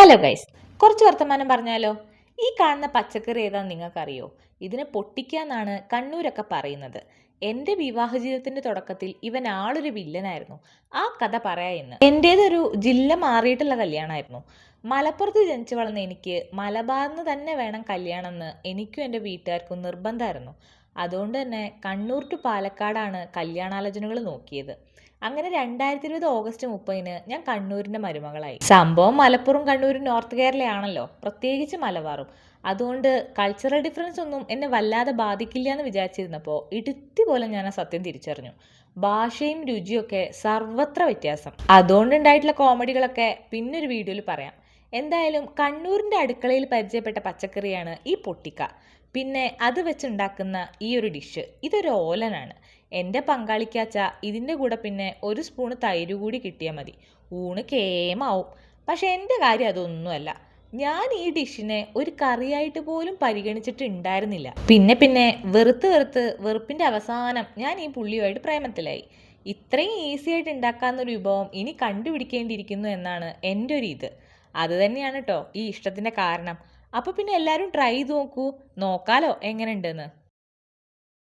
Hello guys, കുറച്ച് വർത്തമാനം പറഞ്ഞാലോ? ഈ കാണുന്ന പച്ചക്കറി ഏതാന്ന് നിങ്ങൾക്കറിയോ? ഇതിനെ പൊട്ടിക്ക എന്നാണ് കണ്ണൂരൊക്കെ പറയുന്നത്. എൻ്റെ വിവാഹ ജീവിതത്തിന്റെ തുടക്കത്തിൽ ഇവൻ ആളൊരു വില്ലനായിരുന്നു. ആ കഥ പറയാ ഇന്ന്. എൻ്റേതൊരു ജില്ല മാറിയിട്ടുള്ള കല്യാണമായിരുന്നു. മലപ്പുറത്ത് ജനിച്ചു വളർന്ന എനിക്ക് മലബാറിന്ന് തന്നെ വേണം കല്യാണം എന്ന് എനിക്കും എൻ്റെ വീട്ടുകാർക്കും നിർബന്ധമായിരുന്നു. അതുകൊണ്ട് തന്നെ കണ്ണൂർ ടു പാലക്കാടാണ് കല്യാണാലോചനകൾ നോക്കിയത്. അങ്ങനെ 2020 ഓഗസ്റ്റ് 30-ന് ഞാൻ കണ്ണൂരിന്റെ മരുമകളായി. സംഭവം മലപ്പുറം കണ്ണൂരും നോർത്ത് കേരളയാണല്ലോ, പ്രത്യേകിച്ച് മലബാറും. അതുകൊണ്ട് കൾച്ചറൽ ഡിഫറൻസ് ഒന്നും എന്നെ വല്ലാതെ ബാധിക്കില്ല എന്ന് വിചാരിച്ചിരുന്നപ്പോൾ ഇടുത്തി പോലെ ഞാൻ ആ സത്യം തിരിച്ചറിഞ്ഞു. ഭാഷയും രുചിയൊക്കെ സർവത്ര വ്യത്യാസം. അതുകൊണ്ടുണ്ടായിട്ടുള്ള കോമഡികളൊക്കെ പിന്നൊരു വീഡിയോയിൽ പറയാം. എന്തായാലും കണ്ണൂരിന്റെ അടുക്കളയിൽ പരിചയപ്പെട്ട പച്ചക്കറിയാണ് ഈ പൊട്ടിക്ക. പിന്നെ അത് വെച്ചുണ്ടാക്കുന്ന ഈ ഒരു ഡിഷ്, ഇതൊരു ഓലനാണ്. എൻ്റെ പങ്കാളിക്കാച്ച ഇതിൻ്റെ കൂടെ പിന്നെ ഒരു സ്പൂണ് തൈര് കൂടി കിട്ടിയാൽ മതി, ഊണ് കേമാവും. പക്ഷെ എൻ്റെ കാര്യം അതൊന്നുമല്ല. ഞാൻ ഈ ഡിഷിനെ ഒരു കറിയായിട്ട് പോലും പരിഗണിച്ചിട്ടുണ്ടായിരുന്നില്ല. പിന്നെ പിന്നെ വെറുത്ത് വെറുത്ത് വെറുപ്പിൻ്റെ അവസാനം ഞാൻ ഈ പുള്ളിയുമായിട്ട് പ്രേമത്തിലായി. ഇത്രയും ഈസി ആയിട്ട് ഉണ്ടാക്കാവുന്നൊരു വിഭവം ഇനി കണ്ടുപിടിക്കേണ്ടിയിരിക്കുന്നു എന്നാണ് എൻ്റെ ഒരു ഇത്. അത് തന്നെയാണ് കേട്ടോ ഈ ഇഷ്ടത്തിൻ്റെ കാരണം. അപ്പോൾ പിന്നെ എല്ലാവരും ട്രൈ ചെയ്ത് നോക്കൂ, നോക്കാലോ എങ്ങനെ ഉണ്ടെന്ന്.